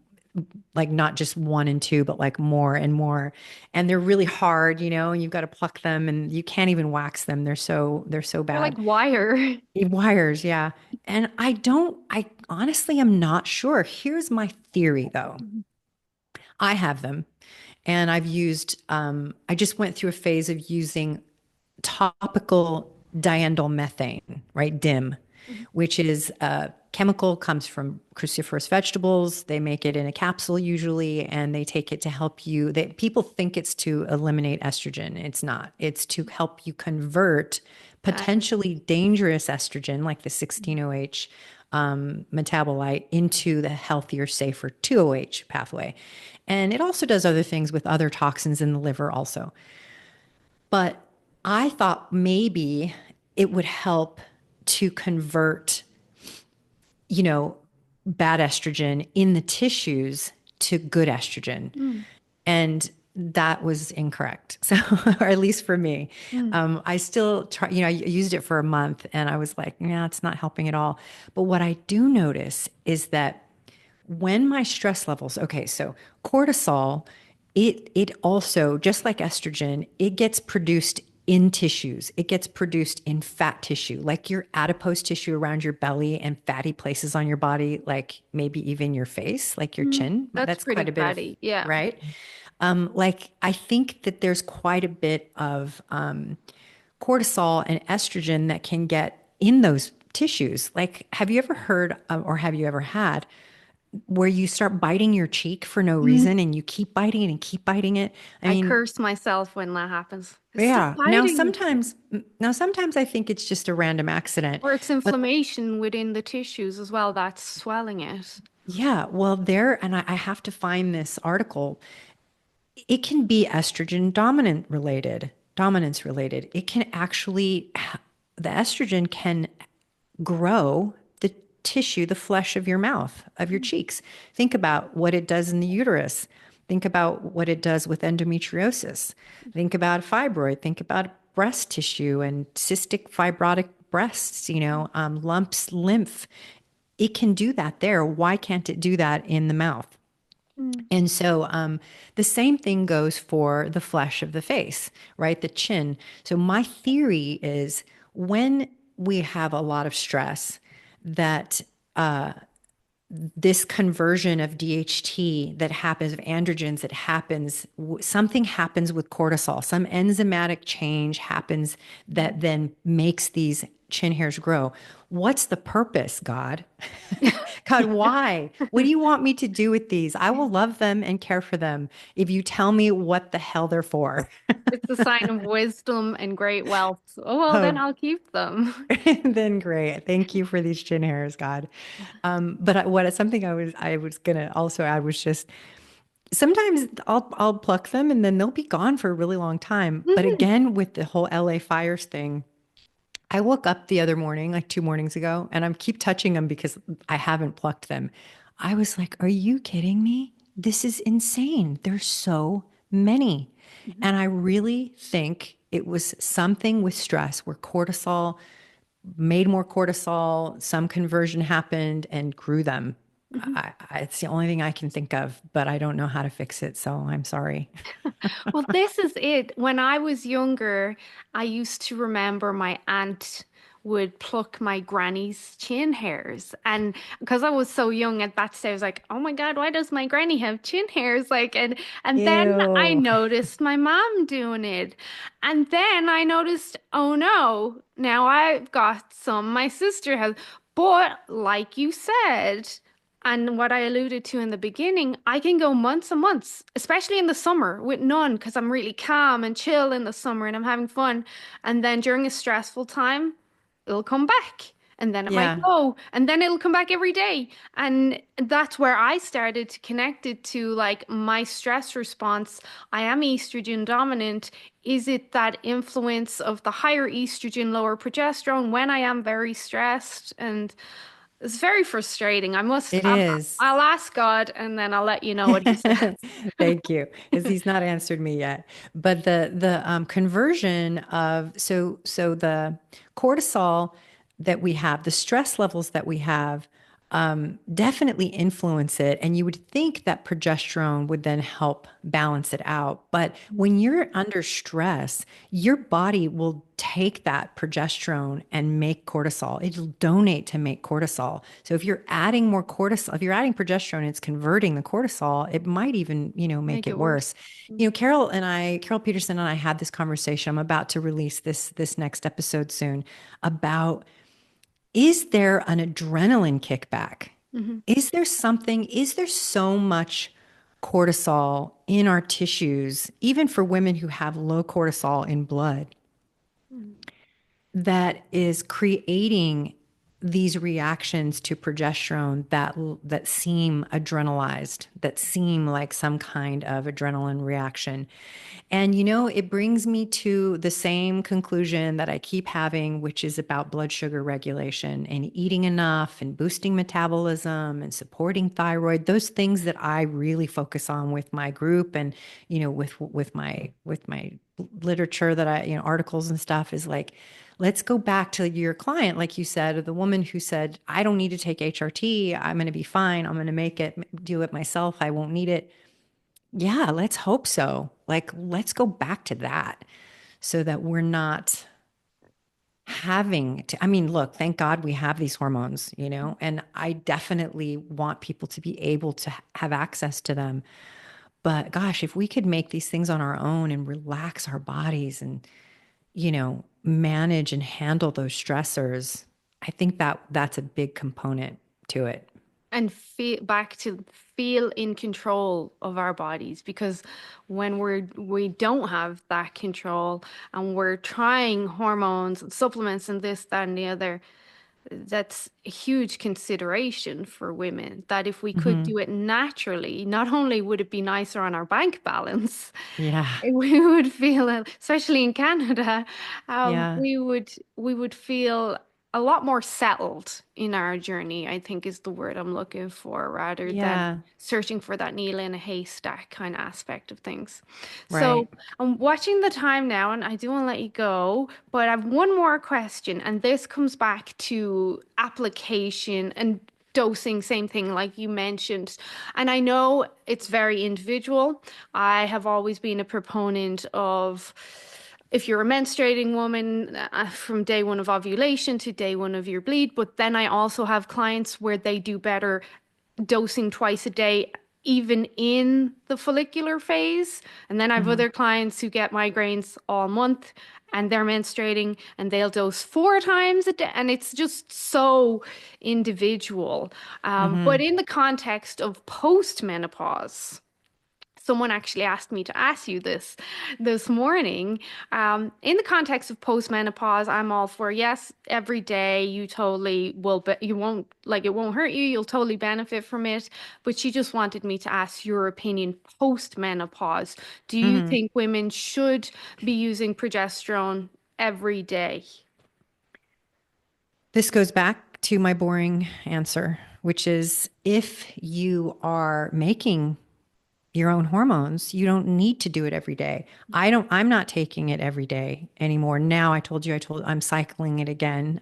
Speaker 2: like not just one and two, but like more and more. And they're really hard, and you've got to pluck them and you can't even wax them. They're so
Speaker 1: They're like
Speaker 2: bad.
Speaker 1: wire.
Speaker 2: Wires, yeah. And I honestly am not sure. Here's my theory though. I have them and I just went through a phase of using topical diindolylmethane, right? DIM, which is a chemical comes from cruciferous vegetables. They make it in a capsule usually, and they take it to help you. People think it's to eliminate estrogen. It's not. It's to help you convert potentially dangerous estrogen, like the 16-OH metabolite, into the healthier, safer 2-OH pathway. And it also does other things with other toxins in the liver also. But I thought maybe it would help to convert, you know, bad estrogen in the tissues to good estrogen.
Speaker 1: Mm,
Speaker 2: And that was incorrect. So, or at least for me,
Speaker 1: mm,
Speaker 2: I still try, I used it for a month and I was like, yeah, it's not helping at all. But what I do notice is that when my stress levels, okay, so cortisol, it also, just like estrogen, it gets produced in tissues. It gets produced in fat tissue, like your adipose tissue around your belly and fatty places on your body, like maybe even your face, like your
Speaker 1: mm.
Speaker 2: chin.
Speaker 1: That's
Speaker 2: That's quite
Speaker 1: pretty
Speaker 2: a bit of,
Speaker 1: fatty. Yeah.
Speaker 2: right? Like I think that there's quite a bit of cortisol and estrogen that can get in those tissues. Like, have you ever heard or have you ever had where you start biting your cheek for no
Speaker 1: Mm.
Speaker 2: reason and you keep biting it and keep biting it? I
Speaker 1: I
Speaker 2: mean,
Speaker 1: curse myself when that happens. Stop
Speaker 2: yeah.
Speaker 1: biting.
Speaker 2: Now sometimes I think it's just a random accident.
Speaker 1: Or it's
Speaker 2: But
Speaker 1: inflammation within the tissues as well that's swelling it.
Speaker 2: yeah, well, and I have to find this article. It can be estrogen dominance related. It can actually, the estrogen can grow the tissue, the flesh of your mouth, of your cheeks. Think about what it does in the uterus. Think about what it does with endometriosis. Think about fibroid. Think about breast tissue and cystic fibrotic breasts, lumps, lymph. It can do that there. Why can't it do that in the mouth?
Speaker 1: Mm.
Speaker 2: And so the same thing goes for the flesh of the face, right? The chin. So my theory is when we have a lot of stress, that this conversion of DHT that happens, of androgens that happens, something happens with cortisol. Some enzymatic change happens that then makes these chin hairs grow. What's the purpose, God? God, why? What do you want me to do with these? I will love them and care for them if you tell me what the hell they're for.
Speaker 1: It's a sign of wisdom and great wealth. Oh, well, then
Speaker 2: Oh,
Speaker 1: I'll keep them.
Speaker 2: then great. Thank you for these chin hairs, God. But what something I was gonna also add was just sometimes I'll pluck them and then they'll be gone for a really long time. But
Speaker 1: Mhm,
Speaker 2: again, with the whole LA fires thing, I woke up the other morning, like 2 mornings ago, and I'm keep touching them because I haven't plucked them. I was like, "Are you kidding me? This is insane. There's so many."
Speaker 1: mhm,
Speaker 2: And I really think it was something with stress where cortisol made more cortisol, some conversion happened and grew them.
Speaker 1: mhm.
Speaker 2: It's the only thing I can think of, but I don't know how to fix it. So I'm sorry.
Speaker 1: Well, this is it. When I was younger, I used to remember my aunt would pluck my granny's chin hairs. And because I was so young at that stage, I was like, oh my God, why does my granny have chin hairs? Like, and then I
Speaker 2: Ew.
Speaker 1: noticed my mom doing it. And then I noticed, oh no, now I've got some my sister has. But like you said, and what I alluded to in the beginning, I can go months and months, especially in the summer with none, because I'm really calm and chill in the summer and I'm having fun. And then during a stressful time, it'll come back. And then it might
Speaker 2: Yeah,
Speaker 1: go. And then it'll come back every day. And that's where I started to connect it to like my stress response. I am estrogen dominant. Is it that influence of the higher estrogen, lower progesterone when I am very stressed? And it's very frustrating.
Speaker 2: it is.
Speaker 1: I'll ask God and then I'll let you know what he says.
Speaker 2: Thank you, because he's not answered me yet. But the conversion of the cortisol that we have, the stress levels that we have, definitely influence it. And you would think that progesterone would then help balance it out. But when you're under stress, your body will take that progesterone and make cortisol. It'll donate to make cortisol. So if you're adding more cortisol, if you're adding progesterone, it's converting the cortisol, it might even, make
Speaker 1: Make
Speaker 2: it
Speaker 1: it worse.
Speaker 2: worse. Carol Peterson and I had this conversation. I'm about to release this next episode soon about, is there an adrenaline kickback?
Speaker 1: Mm-hmm.
Speaker 2: Is there so much cortisol in our tissues, even for women who have low cortisol in blood, that is creating these reactions to progesterone that seem adrenalized, that seem like some kind of adrenaline reaction? And it brings me to the same conclusion that I keep having, which is about blood sugar regulation and eating enough and boosting metabolism and supporting thyroid, those things that I really focus on with my group and, with my literature that articles and stuff, is like, let's go back to your client, like you said, or the woman who said, I don't need to take HRT. I'm going to be fine. I'm going to do it myself. I won't need it. Yeah, let's hope so. Like, let's go back to that so that we're not having to. I mean, look, thank God we have these hormones, and I definitely want people to be able to have access to them. But gosh, if we could make these things on our own and relax our bodies and, manage and handle those stressors, I think that that's a big component to it.
Speaker 1: And feel back to feel in control of our bodies because when we don't have that control and we're trying hormones and supplements and this, that, and the other, that's a huge consideration for women. That if we could
Speaker 2: Hmm.
Speaker 1: do it naturally, not only would it be nicer on our bank balance,
Speaker 2: Yeah.
Speaker 1: we would feel, especially in Canada,
Speaker 2: Yeah.
Speaker 1: we would feel a lot more settled in our journey, I think is the word I'm looking for, rather than
Speaker 2: Yeah.
Speaker 1: searching for that needle in a haystack kind of aspect of things. So
Speaker 2: Right.
Speaker 1: I'm watching the time now, and I do want to let you go, but I have one more question, and this comes back to application and dosing, same thing like you mentioned. And I know it's very individual. I have always been a proponent of if you're a menstruating woman from day one of ovulation to day one of your bleed, but then I also have clients where they do better dosing twice a day, even in the follicular phase. And then I have
Speaker 2: Hmm.
Speaker 1: other clients who get migraines all month and they're menstruating and they'll dose 4 times a day. And it's just so individual. But
Speaker 2: Hmm.
Speaker 1: in the context of post-menopause, someone actually asked me to ask you this morning. In the context of postmenopause, I'm all for yes, every day you totally will, but you won't like it won't hurt you. You'll totally benefit from it. But she just wanted me to ask your opinion postmenopause. Do you
Speaker 2: Hmm.
Speaker 1: think women should be using progesterone every day?
Speaker 2: This goes back to my boring answer, which is if you are making your own hormones, you don't need to do it every day. I'm not taking it every day anymore. Now I'm cycling it again.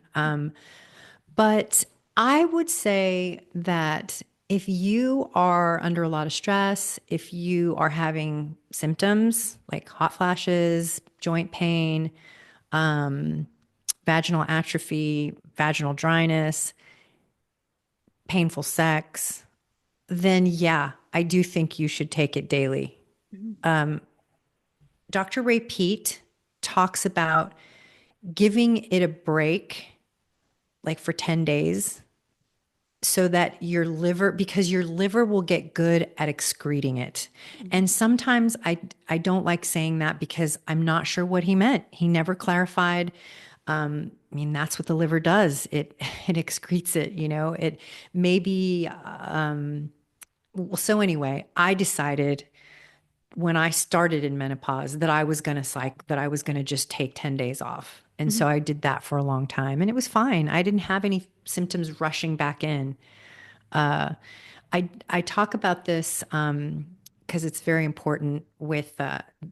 Speaker 2: But I would say that if you are under a lot of stress, if you are having symptoms like hot flashes, joint pain, vaginal atrophy, vaginal dryness, painful sex, then yeah, I do think you should take it daily. Dr. Ray Peat talks about giving it a break, like for 10 days, so that your liver, because your liver will get good at excreting it. And sometimes I don't like saying that because I'm not sure what he meant. He never clarified. I mean, that's what the liver does. It excretes it, it maybe, well, so anyway, I decided when I started in menopause that I was going to that I was going to just take 10 days off. And
Speaker 1: Mhm.
Speaker 2: so I did that for a long time and it was fine. I didn't have any symptoms rushing back in. I talk about this because it's very important with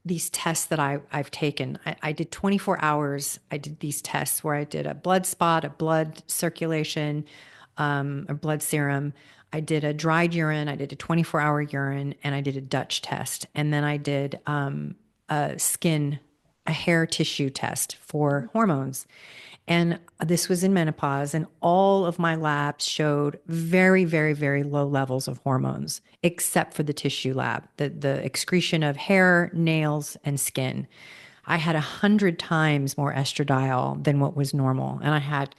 Speaker 2: these tests that I've taken. I did 24 hours. I did these tests where I did a blood spot, a blood circulation, a blood serum. I did a dried urine. I did a 24-hour urine, and I did a Dutch test. And then I did a skin, a hair tissue test for hormones. And this was in menopause, and all of my labs showed very, very, very low levels of hormones, except for the tissue lab, the excretion of hair, nails, and skin. I had 100 times more estradiol than what was normal. And I had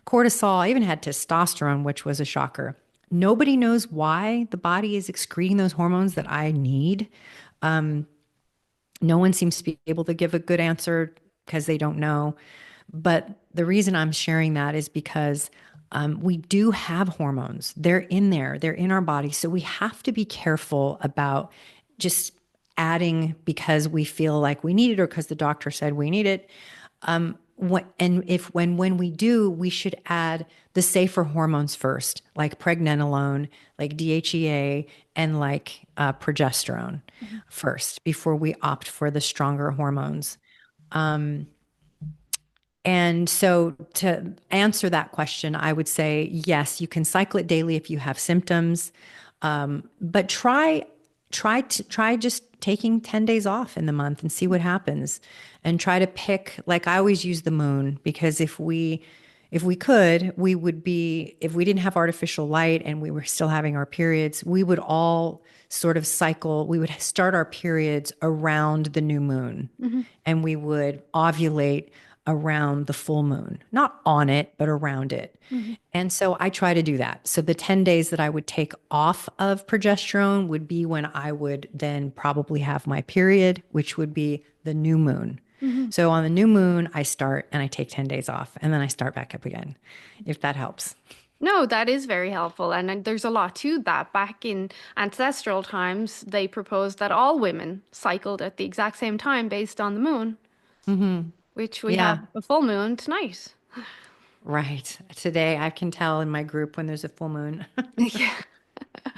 Speaker 2: cortisol, I even had testosterone, which was a shocker. Nobody knows why the body is excreting those hormones that I need. No one seems to be able to give a good answer because they don't know. But the reason I'm sharing that is because we do have hormones. They're in there, they're in our body. So we have to be careful about just adding because we feel like we need it or because the doctor said we need it. And if when we do, we should add the safer hormones first, like pregnenolone, like DHEA, and like progesterone first before we opt for the stronger hormones. And so to answer that question, I would say yes, you can cycle it daily if you have symptoms, but try just taking 10 days off in the month and see what happens. And try to pick, like I always use the moon because if we could, we would be, if we didn't have artificial light and we were still having our periods, we would all sort of cycle, we would start our periods around the new moon
Speaker 1: Mhm.
Speaker 2: and we would ovulate around the full moon, not on it, but around it.
Speaker 1: Mhm.
Speaker 2: And so I try to do that. So the 10 days that I would take off of progesterone would be when I would then probably have my period, which would be the new moon.
Speaker 1: Mhm.
Speaker 2: So on the new moon, I start and I take 10 days off and then I start back up again, if that helps.
Speaker 1: No, that is very helpful. And there's a lot to that. Back in ancestral times, they proposed that all women cycled at the exact same time based on the moon,
Speaker 2: Hmm.
Speaker 1: which we have
Speaker 2: Yeah,
Speaker 1: a full moon tonight.
Speaker 2: right. Today I can tell in my group when there's a full moon.
Speaker 1: Yeah.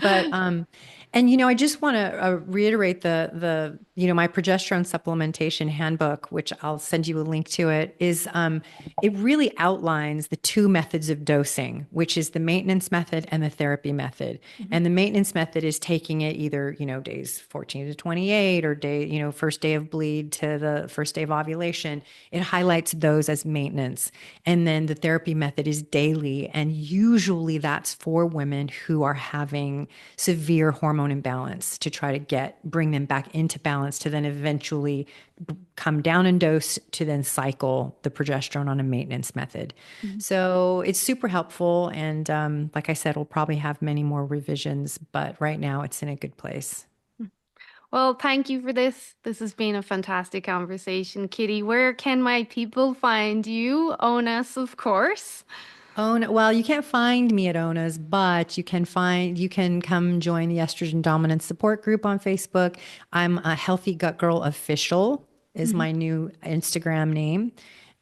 Speaker 2: But and I just want to reiterate my progesterone supplementation handbook, which I'll send you a link to it, is it really outlines the two methods of dosing, which is the maintenance method and the therapy method.
Speaker 1: Mhm.
Speaker 2: And the maintenance method is taking it either, days 14 to 28 or first day of bleed to the first day of ovulation. It highlights those as maintenance. And then the therapy method is daily. And usually that's for women who are having severe hormone imbalance to try to bring them back into balance to then eventually come down in dose to then cycle the progesterone on a maintenance method.
Speaker 1: Mhm.
Speaker 2: So it's super helpful. And like I said, we'll probably have many more revisions, but right now it's in a good place.
Speaker 1: Well, thank you for this. This has been a fantastic conversation, Kitty. Where can my people find you? ONAS, of course.
Speaker 2: Well, you can't find me at ONAS, but you can come join the estrogen dominance support group on Facebook. I'm a Healthy Gut Girl Official is
Speaker 1: Mhm.
Speaker 2: my new Instagram name.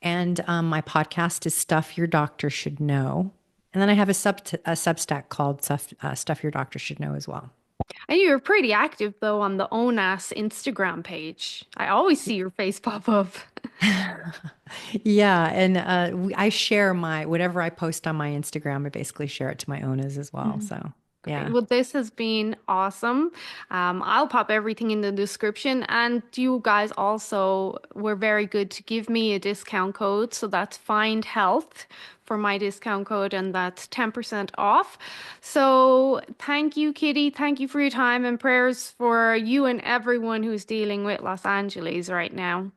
Speaker 2: And my podcast is Stuff Your Doctor Should Know. And then I have a Substack called Stuff Your Doctor Should Know as well.
Speaker 1: And you're pretty active though on the ONAS Instagram page. I always see your face pop up.
Speaker 2: Yeah, and I share my whatever I post on my Instagram. I basically share it to my owners as well.
Speaker 1: Mhm.
Speaker 2: So
Speaker 1: Great.
Speaker 2: yeah,
Speaker 1: Well, this has been awesome. I'll pop everything in the description. And you guys also were very good to give me a discount code. So that's Find Health for my discount code, and that's 10% off. So thank you, Kitty. Thank you for your time and prayers for you and everyone who's dealing with Los Angeles right now.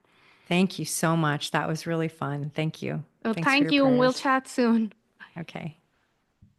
Speaker 2: thank you so much. That was really fun. Thank you.
Speaker 1: Well,
Speaker 2: Thanks for
Speaker 1: thank
Speaker 2: your
Speaker 1: you, and we'll
Speaker 2: prayers.
Speaker 1: chat soon.
Speaker 2: Okay.